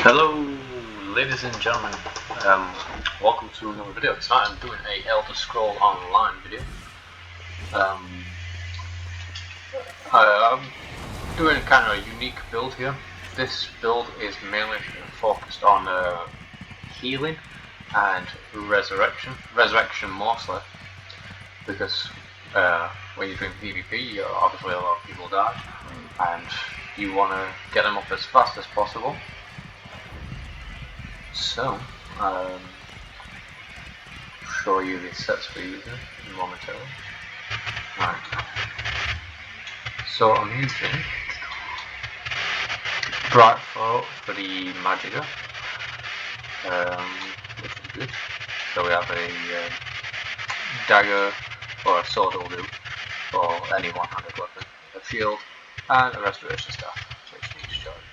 Hello, ladies and gentlemen. Welcome to another video. Tonight I'm doing a Elder Scroll Online video. I'm doing kind of a unique build here. This build is mainly focused on healing and resurrection. Resurrection mostly, because when you're doing PvP, obviously a lot of people die, and you want to get them up as fast as possible. So, show you the sets we're using momentarily. Right. So I'm using Brightfall for the Magicka, which is good. So we have a dagger or a sword will do for any one-handed weapon, a shield, and a restoration staff, which needs charge.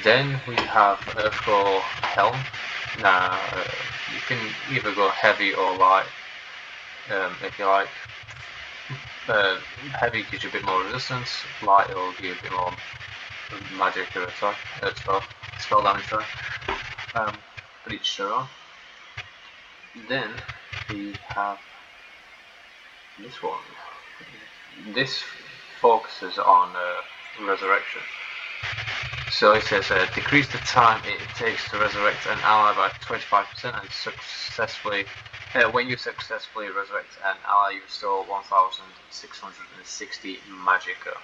Then we have Earthcore Helm. Now you can either go heavy or light if you like. Heavy gives you a bit more resistance, light will give you a bit more magic or attack, spell damage for each turn. Then we have this one. This focuses on resurrection. So it says decrease the time it takes to resurrect an ally by 25% and successfully. When you successfully resurrect an ally, you restore 1,660 Magicka.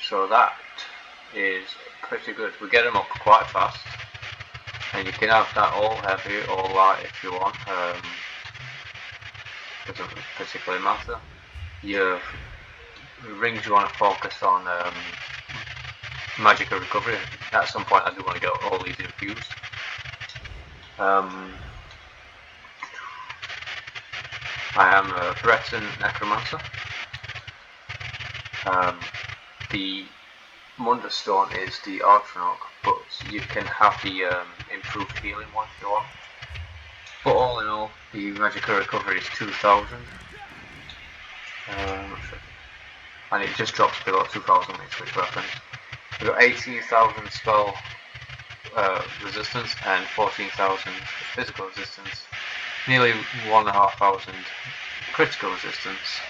So that is pretty good. We get them up quite fast, and you can have that all heavy or light if you want. Doesn't particularly matter. Your rings you want to focus on Magicka recovery. At some point, I do want to get all these infused. I am a Breton Necromancer. The Mundus Stone is the Archonok, but you can have the improved healing one if you want. But all in all, the Magicka recovery is 2,000. And it just drops below 2,000 with switch weapons. We've got 18,000 spell resistance and 14,000 physical resistance. Nearly 1,500 critical resistance.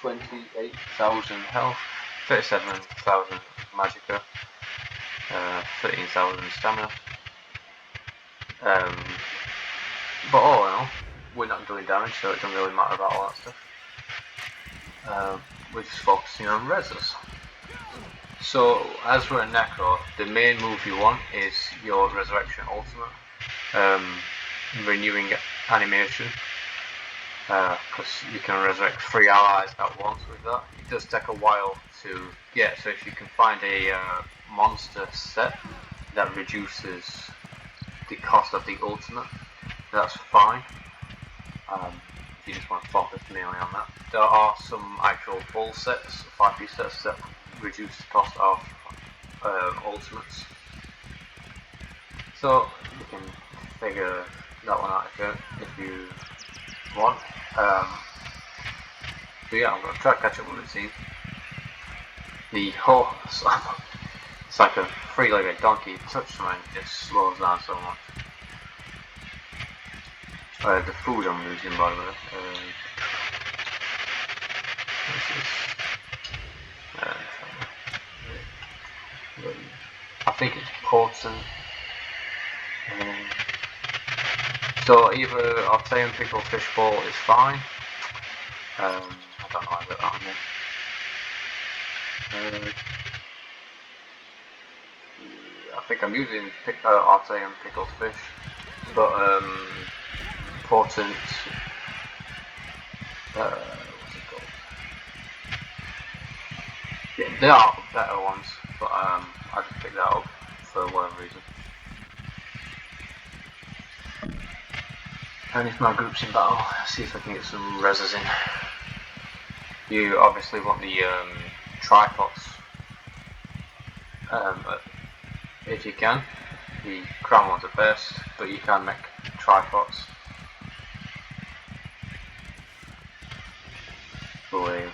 28,000 health, 37,000 Magicka, 13,000 stamina. But all in all, we're not doing damage, so it doesn't really matter about all that stuff. We're just focusing on reses. So, as we're a Necro, the main move you want is your Resurrection Ultimate, renewing animation, because you can resurrect 3 allies at once with that. It does take a while to get, so if you can find a monster set that reduces the cost of the ultimate, that's fine. If you just want to focus mainly on that. There are some actual full sets, 5-piece sets that reduce the cost of ultimates. So you can figure that one out if you want. But yeah, I'm going to try to catch up with the team. The horse, it's like a 3-legged donkey. Touch mine just slows down so much. The food I'm losing, by the way. I think it's Porton. So either Artaeum Pickled Fishball is fine. I don't know how to get that on there. I think I'm using Artaeum Pickled Fish, but Portent, what's it called? Yeah, there are better ones, but I just picked that up for whatever reason. And if my group's in battle, see if I can get some reses in. You obviously want the tripods, if you can. The crown ones are best, but you can make tripods. away.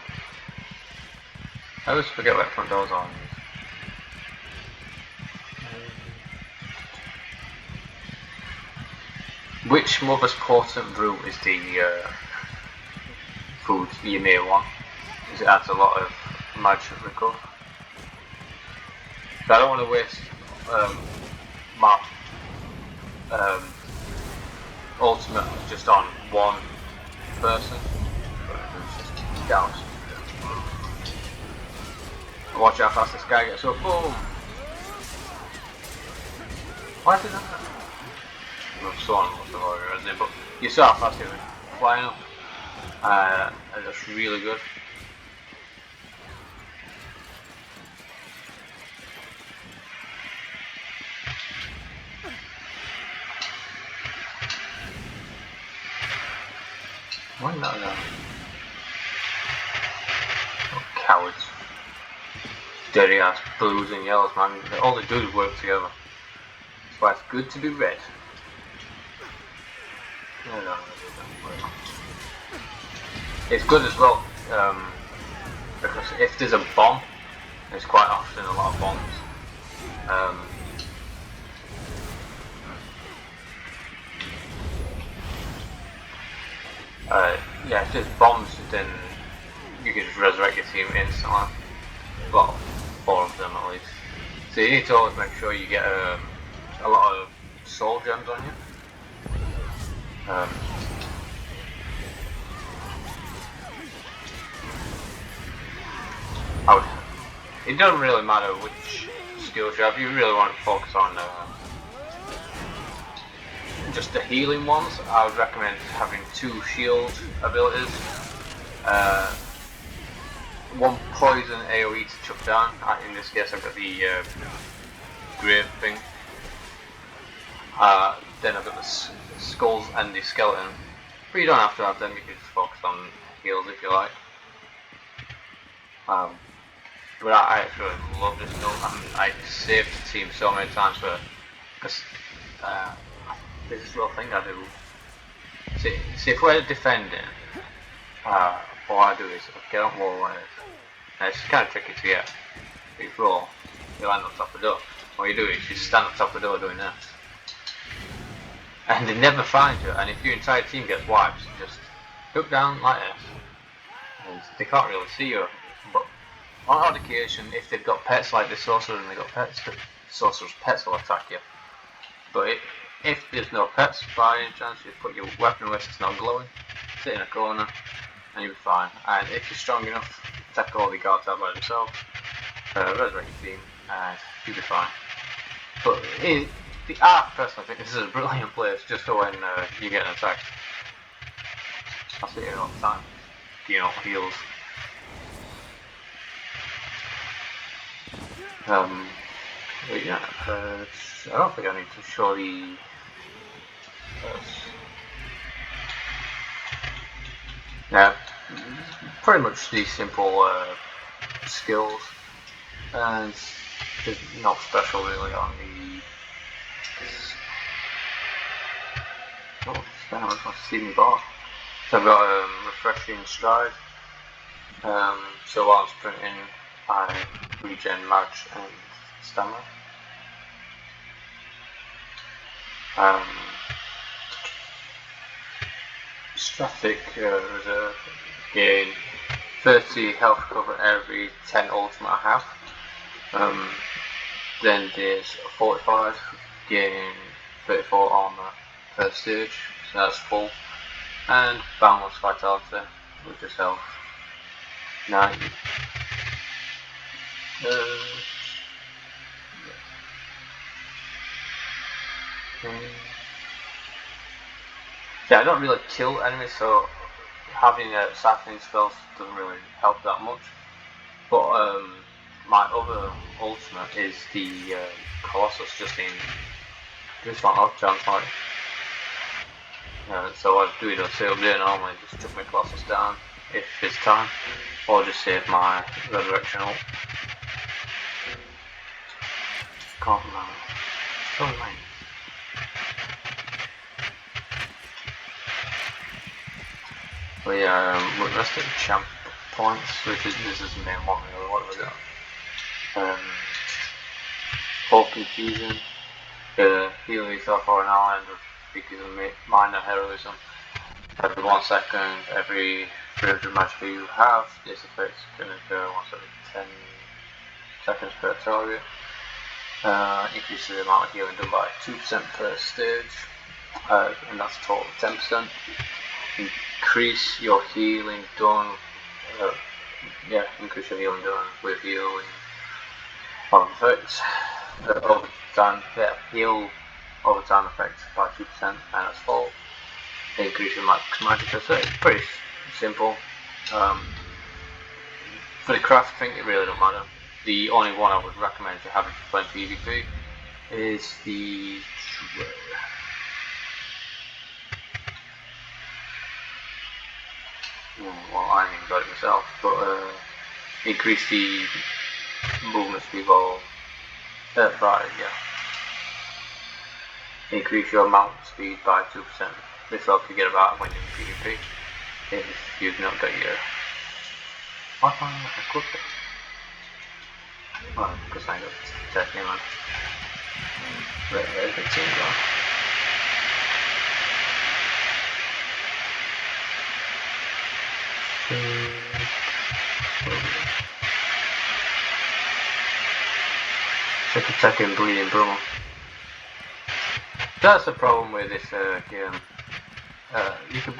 I always forget what front doors are. Which most potent route is the food you may want? Because it adds a lot of magic recovery. So I don't want to waste my ultimate just on one person. Down. Watch how fast this guy gets up. Boom! Why did that happen? I'm so on what's the horror, isn't it? But you saw how fast he was flying up. And that's really good. Why not that? Oh, cowards. Dirty ass blues and yellows, man. All they do is work together. That's why it's good to be red. No. It's good as well, because if there's a bomb, there's quite often a lot of bombs. Yeah, if there's bombs, then you can just resurrect your team instantly. Well, 4 of them at least. So you need to always make sure you get a lot of soul gems on you. It doesn't really matter which skills you have. You really want to focus on just the healing ones. I would recommend having 2 shield abilities. 1 poison AoE to chuck down. In this case I've got the grave thing. Then I've got the skulls and the skeleton. But you don't have to have them, you can just focus on heals if you like. But I actually love this build. I saved the team so many times because there's this little thing I do. See if we're defending, what I do is get on wall runners. And it's kind of tricky to get. You roll, you land on top of the door. What you do is you stand on top of the door doing that. And they never find you, and if your entire team gets wiped, you just hook down like this. And they can't really see you. But on odd occasion, if they've got pets like the sorcerer and they've got pets, the sorcerer's pets will attack you. But if there's no pets by any chance, you put your weapon away so it's not glowing, sit in a corner, and you'll be fine. And if you're strong enough, take all the guards out by themselves, resurrect your team, and you'll be fine. But I personally think this is a brilliant place just for when you get an attack. I see it all the time. You know, heals. But yeah, I don't think I need to show the. Yeah, pretty much these simple skills, and there's not special really on the. Oh, I was going to see me bar. So I've got refreshing stride. So while I'm sprinting, I regen match and stamina. Static reserve, gain 30 health cover every 10 ultimate I have. Then there's 45, gain 34 armor per stage, so that's full. And boundless vitality, which is health 90. Yeah, I don't really kill enemies, so having cycling spells doesn't really help that much. But my other ultimate is the Colossus, just in this one off chance, like. So I do it the same day normally, just chuck my Colossus down if it's time, or just save my resurrection ult. Can't remember. So lame. But yeah, look, let's get the champ points, which is this is the main one really. What have we got? Hope Infusion, heal yourself or an ally with because of minor heroism. Every 1 second, every 300 magic you have, this effect can occur once every 10 seconds per target. Increases the amount of healing done by 2% per stage, and that's a total of 10%. Increase your healing done, increase your healing done with healing on effects. Over time, heal over time effects by 2% and that's full. Increase your max magic, so it's pretty simple. For the craft thing, it really don't matter. The only one I would recommend to have if you're playing PvP is the well, I haven't even got it myself, but increase the movement speed of increase your mount speed by 2%. This helps you get about when you're in PvP if you've not got your what am I equipped it? Oh, because I got technically man. There's the team going. Check attacking bleeding bro. That's the problem with this game. You can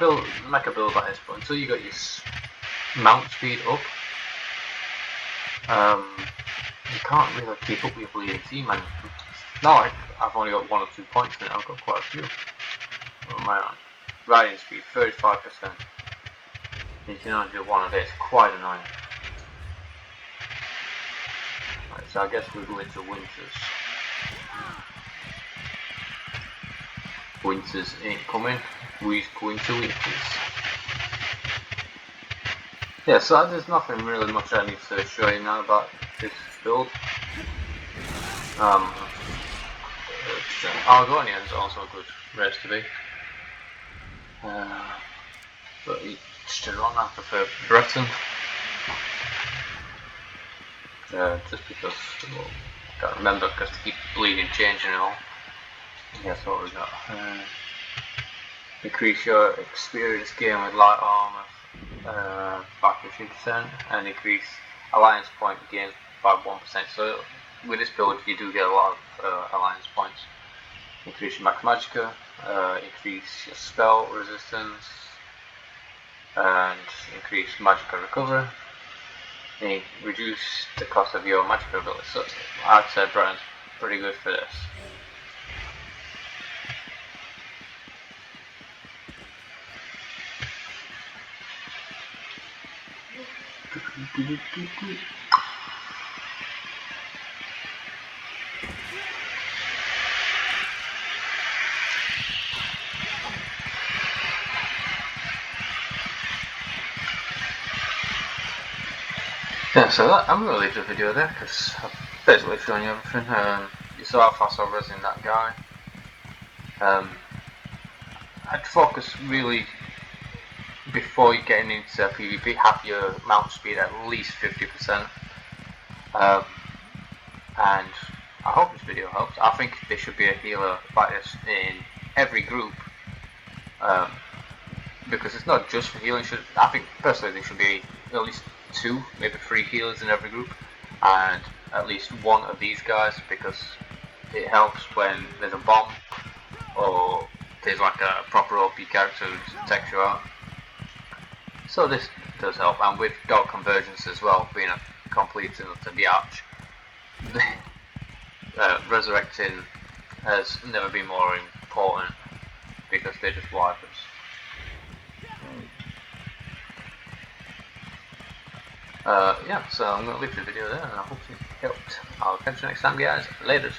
make a build like this, but until you got your mount speed up, you can't really keep up with your bleeding team. And now I've only got 1 or 2 points in it. I've got quite a few. What am I on? Riding speed 35%. You can only do 1 of it. It's quite annoying. Right, so I guess we're going to Winters. Winters ain't coming. We're going to Winters. Yeah, so there's nothing really much I need to show you now about this build. Argonian is also a good race to be. But each run I prefer Breton. Just because, well, I can't remember because they keep bleeding changing and all. Yes, what we got. Increase your experience gain with light armor by 15% and increase alliance point gain by 1%. So with this build you do get a lot of alliance points. Increase your max magicka, increase your spell resistance, and increase magicka recovery. And reduce the cost of your magicka ability. So I'd say Breton's pretty good for this. Yeah, so I'm going to leave the video there because I've basically shown you everything. You saw how fast I was in that guy. I'd focus really before you getting into PvP, have your mount speed at least 50%. And I hope this video helps. I think there should be a healer like this in every group. Because it's not just for healing. I think personally there should be at least 2, maybe 3 healers in every group, and at least 1 of these guys because it helps when there's a bomb or there's like a proper OP character who takes you out. So this does help, and with Dark Convergence as well, being a complete to the arch, resurrecting has never been more important because they're just wipers. Yeah, so I'm going to leave the video there and I hope it helped. I'll catch you next time guys. Laters.